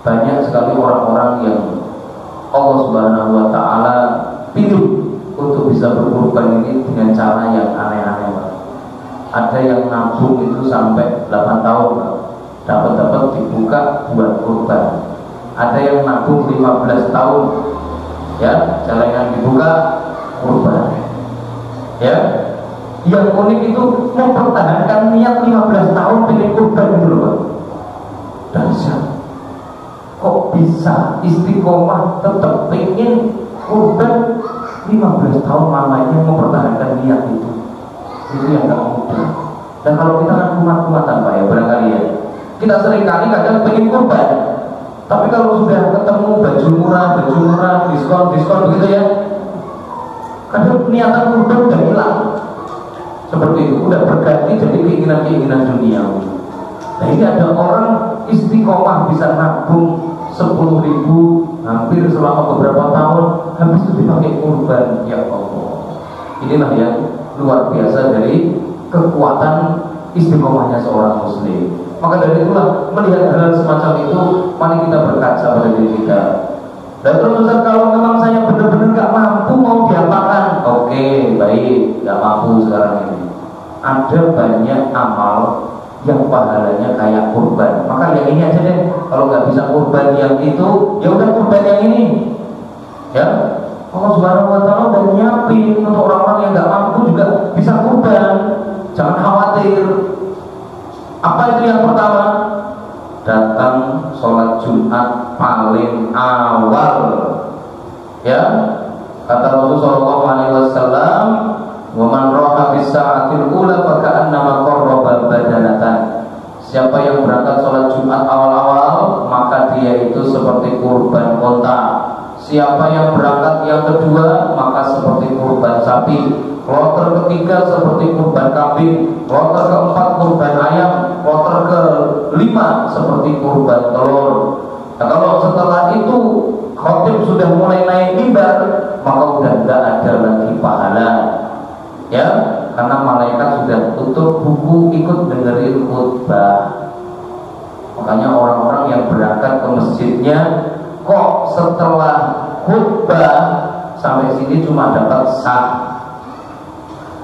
Banyak sekali orang-orang yang Allah Subhanahu wa Ta'ala pilih untuk bisa berkorban ini dengan cara yang aneh-aneh, Pak. Ada yang nabung itu sampai 8 tahun, Pak. Dapat-dapat dibuka buat korban. Ada yang nabung 15 tahun, ya, celengan dibuka korban. Ya, yang unik itu mempertahankan niat 15 tahun pengen korban gitu loh, Pak. Dahsyat. Kok bisa istiqomah tetap pengen korban 15 tahun lamanya mempertahankan niat itu? Itu yang gak mudah. Dan kalau kita kan kumat-kumatan, Pak, ya, barangkali ya, kita seringkali kadang pengen korban, tapi kalau sudah ketemu baju murah, diskon begitu ya, kadang niatan korban udah hilang. Seperti itu, udah berganti jadi keinginan-keinginan dunia. Nah, ini ada orang istiqomah bisa nabung 10.000 hampir selama beberapa tahun, habis itu dipakai kurban. Ya Allah, inilah yang luar biasa dari kekuatan istiqomahnya seorang muslim. Maka dari itulah, melihat hal semacam itu, mari kita berkaca pada diri kita. Dan terus kalau memang saya benar-benar gak mampu mau diapakan, oke, baik, gak mampu sekarang ini. Ada banyak amal yang pahalanya kayak kurban. Maka yang ini aja deh. Kalau nggak bisa kurban yang itu, ya udah kurban yang ini. Ya, Allah Subhanahu wa Ta'ala udah nyiapin untuk orang-orang yang nggak mampu juga bisa kurban. Jangan khawatir. Apa itu yang pertama? Datang sholat Jumat paling awal. Ya, kata Rasulullah SAW, wa man raha bis sa'atil ula fa ka'annama qarraba badanatan. Siapa yang berangkat sholat Jumat awal-awal, maka dia itu seperti kurban onta. Siapa yang berangkat yang kedua, maka seperti kurban sapi. Kloter ketiga seperti kurban kambing. Kloter keempat kurban ayam. Kloter kelima seperti kurban telur. Nah, kalau setelah itu khotib sudah mulai naik mimbar, maka udah tidak ada lagi pahala. Ya, karena malaikat sudah tutup buku ikut dengerin khutbah. Makanya orang-orang yang berangkat ke masjidnya, kok setelah khutbah sampai sini cuma dapat sah,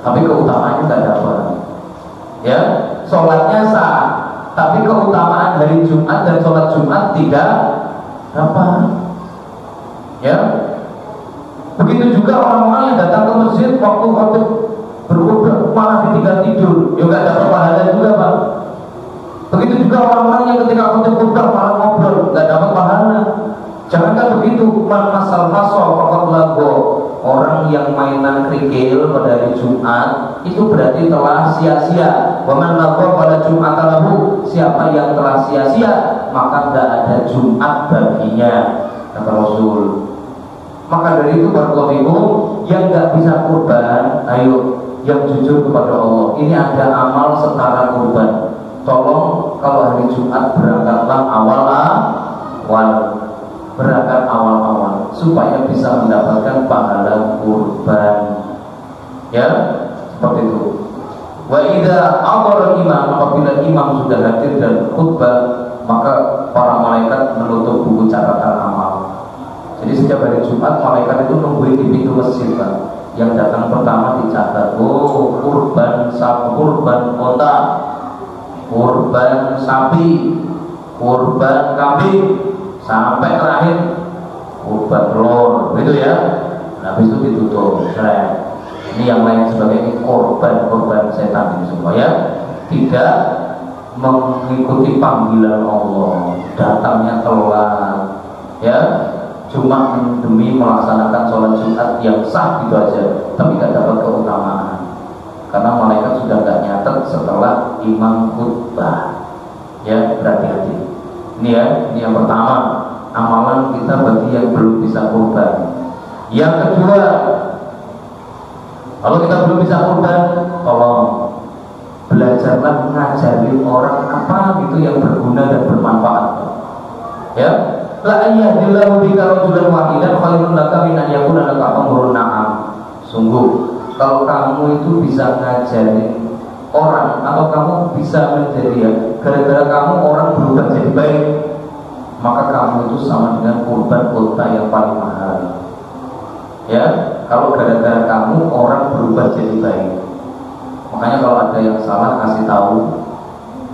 tapi keutamaannya nggak dapat. Ya, sholatnya sah, tapi keutamaan hari Jumat dan sholat Jumat tidak dapat. Ya, begitu juga orang-orang yang datang ke masjid waktu berkhutbah malah ditinggal tidur, ya nggak dapat pahala juga, Pak. Begitu juga orang-orang yang ketika khutbah malah ngobrol, nggak dapat pahala. Jangankan begitu, man masal masal fakat lago, orang yang mainan kerikil pada hari Jumat itu berarti telah sia-sia. Waman lago pada Jumat lahu, siapa yang telah sia-sia maka tidak ada Jumat baginya, kata Rasul. Maka dari itu barakallahu yang nggak bisa kurban, ayo yang jujur kepada Allah. Ini ada amal setara kurban. Tolong kalau hari Jumat berangkatlah awal, berangkat awal supaya bisa mendapatkan pahala kurban. Ya, seperti itu. Wa idza amara imam, apabila imam sudah hadir dan khutbah, maka para malaikat menutup buku catatan amal. Jadi setiap hari Jumat malaikat itu nungguin di pintu masjid, Pak. Yang datang pertama dicatat, oh kurban sapi, kurban onta, kurban sapi, kurban kambing, sampai terakhir kurban telur, gitu ya. Nah, habis itu ditutup. Ini yang lain sebagainya korban setan ini semua ya, tidak mengikuti panggilan Allah, datangnya telat, ya. Cuma demi melaksanakan sholat Jumat yang sah gitu aja, tapi gak dapat keutamaan karena malaikat sudah gak nyatet setelah imam khutbah. Ya, berhati-hati. Ini ya, ini yang pertama, amalan kita bagi yang belum bisa kurban. Yang kedua, kalau kita belum bisa kurban, tolong belajarlah ngajarin orang apa gitu yang berguna dan bermanfaat. Ya, la ayyadillahu bika rajulan wahidan khairun laka min an yakuna laka amrun na'am. Sungguh, kalau kamu itu bisa ngajarin orang atau kamu bisa menjadi ya, gara-gara kamu orang berubah jadi baik, maka kamu itu sama dengan kurban unta yang paling mahal. Ya, kalau gara-gara kamu orang berubah jadi baik. Makanya kalau ada yang salah kasih tahu,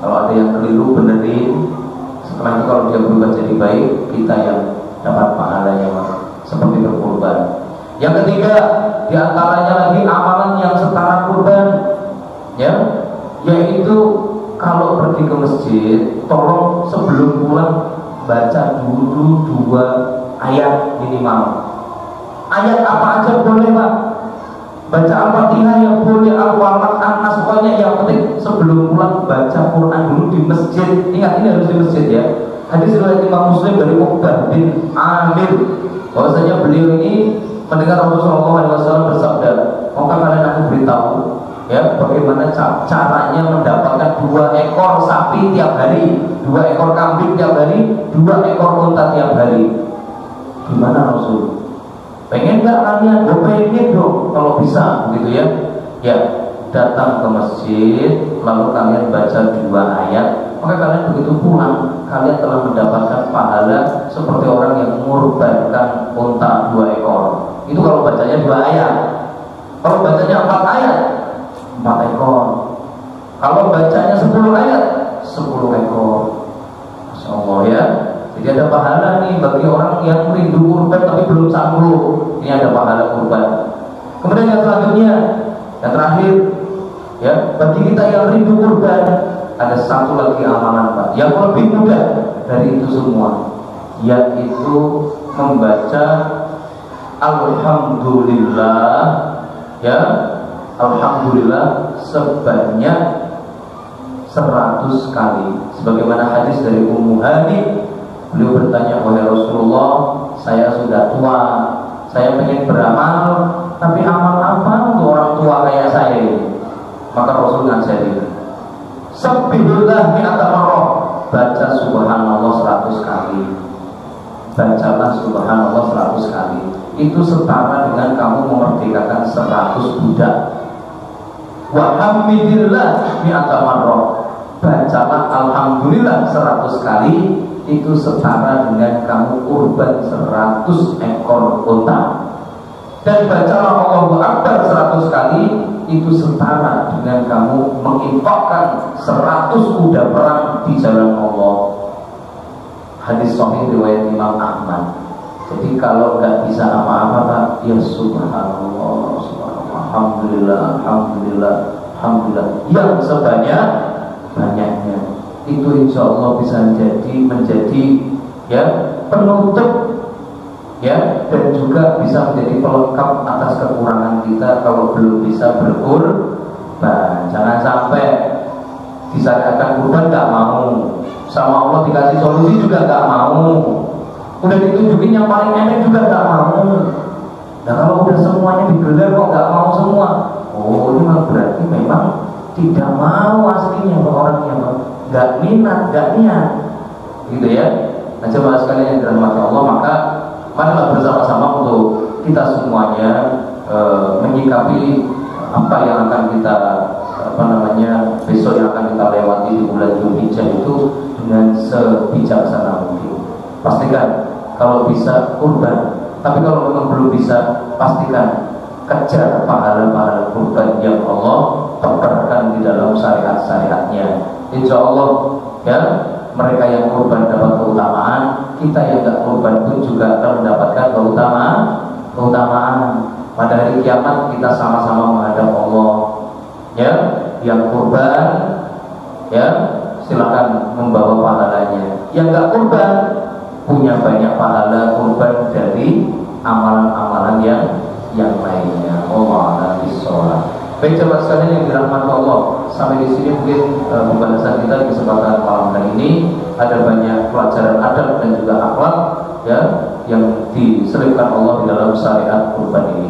kalau ada yang keliru benerin. Setelah itu kalau dia berubah jadi baik, kita yang dapat pahalanya, seperti berkurban. Yang ketiga, diantaranya lagi amalan yang setara kurban, ya, yaitu kalau pergi ke masjid, tolong sebelum pulang baca dulu 2 ayat minimal. Ayat apa aja boleh, Pak. Baca Al-Fatihah yang boleh, Al-Falaq, An-Nas, pokoknya yang penting sebelum pulang baca Quran dulu di masjid. Ingat, ini harus di masjid ya. Hadis riwayat Imam Muslim dari Uqbah bin Amir, bahwasanya beliau ini mendengar Rasulullah SAW bersabda, maukah kalian aku beritahu ya bagaimana caranya mendapatkan 2 ekor sapi tiap hari, 2 ekor kambing tiap hari, 2 ekor unta tiap hari. Gimana Rasul? Pengen nggak kalian? Oh pengen dong, kalau bisa begitu ya. Ya, datang ke masjid lalu kalian baca 2 ayat, maka kalian begitu pulang kalian telah mendapatkan pahala seperti orang yang mengorbankan unta 2 ekor. Itu kalau bacanya 2 ayat. Kalau bacanya 4 ayat, 4 ekor. Kalau bacanya 10 ayat, 10 ekor. Masya Allah ya. Jadi ada pahala nih bagi orang yang rindu kurban tapi belum sanggup. Ini ada pahala kurban. Kemudian yang selanjutnya, yang terakhir, ya, bagi kita yang rindu kurban, ada satu lagi amalan, Pak, yang lebih mudah dari itu semua, yaitu membaca Alhamdulillah, ya, Alhamdulillah sebanyak 100 kali. Sebagaimana hadis dari Ummu Hani, beliau bertanya, wahai Rasulullah, saya sudah tua, saya pengen beramal, tapi amal apa untuk orang tua kayak saya ini? Maka Rasul ngajarin, Sabbihullah mi'ata marrah, baca subhanallah 100 kali. Bacalah subhanallah 100 kali. Itu setara dengan kamu memerdekakan 100 budak. Wa hamidillah mi'ata marrah, bacalah alhamdulillah 100 kali. Itu setara dengan kamu kurban 100 ekor unta. Dan bacalah Allahu Akbar 100 kali, itu setara dengan kamu menginfakkan 100 kuda perang di jalan Allah. Hadis sahih riwayat Imam Ahmad. Jadi kalau nggak bisa apa-apa, Pak, ya subhanallah, subhanallah, alhamdulillah, alhamdulillah, alhamdulillah, yang sebanyak-banyaknya. Itu insya Allah bisa menjadi ya penutup, ya, dan juga bisa menjadi pelengkap atas kekurangan kita kalau belum bisa berkurban. Jangan sampai disyariatkan kurban nggak mau, sama Allah dikasih solusi juga nggak mau, udah ditunjukin yang paling enak juga nggak mau. Nah kalau udah semuanya digelar kok nggak mau semua, oh ini berarti memang tidak mau aslinya orang yang nggak minat, nggak niat, gitu ya. Nah coba sekalian yang dirahmati Allah, maka marilah bersama-sama untuk kita semuanya menyikapi apa yang akan kita besok yang akan kita lewati di bulan Dzulhijjah itu dengan sebijaksana mungkin. Pastikan kalau bisa kurban, tapi kalau memang belum bisa, pastikan kejar pahala-pahala kurban yang Allah terapkan di dalam syariat-syariatnya. Insya Allah ya, mereka yang kurban dapat keutamaan, kita yang tidak kurban pun juga akan mendapatkan keutamaan. Pada hari kiamat kita sama-sama menghadap Allah. Ya, yang kurban ya silakan membawa pahalanya. Yang nggak kurban punya banyak pahala kurban dari amalan-amalan yang lainnya. Allah a'lam bishawab. Baik jemaah sekalian yang dirahmati Allah, sampai di sini mungkin pembahasan kita di kesempatan malam hari ini. Ada banyak pelajaran adab dan juga akhlak ya yang diselipkan Allah di dalam syariat kurban ini.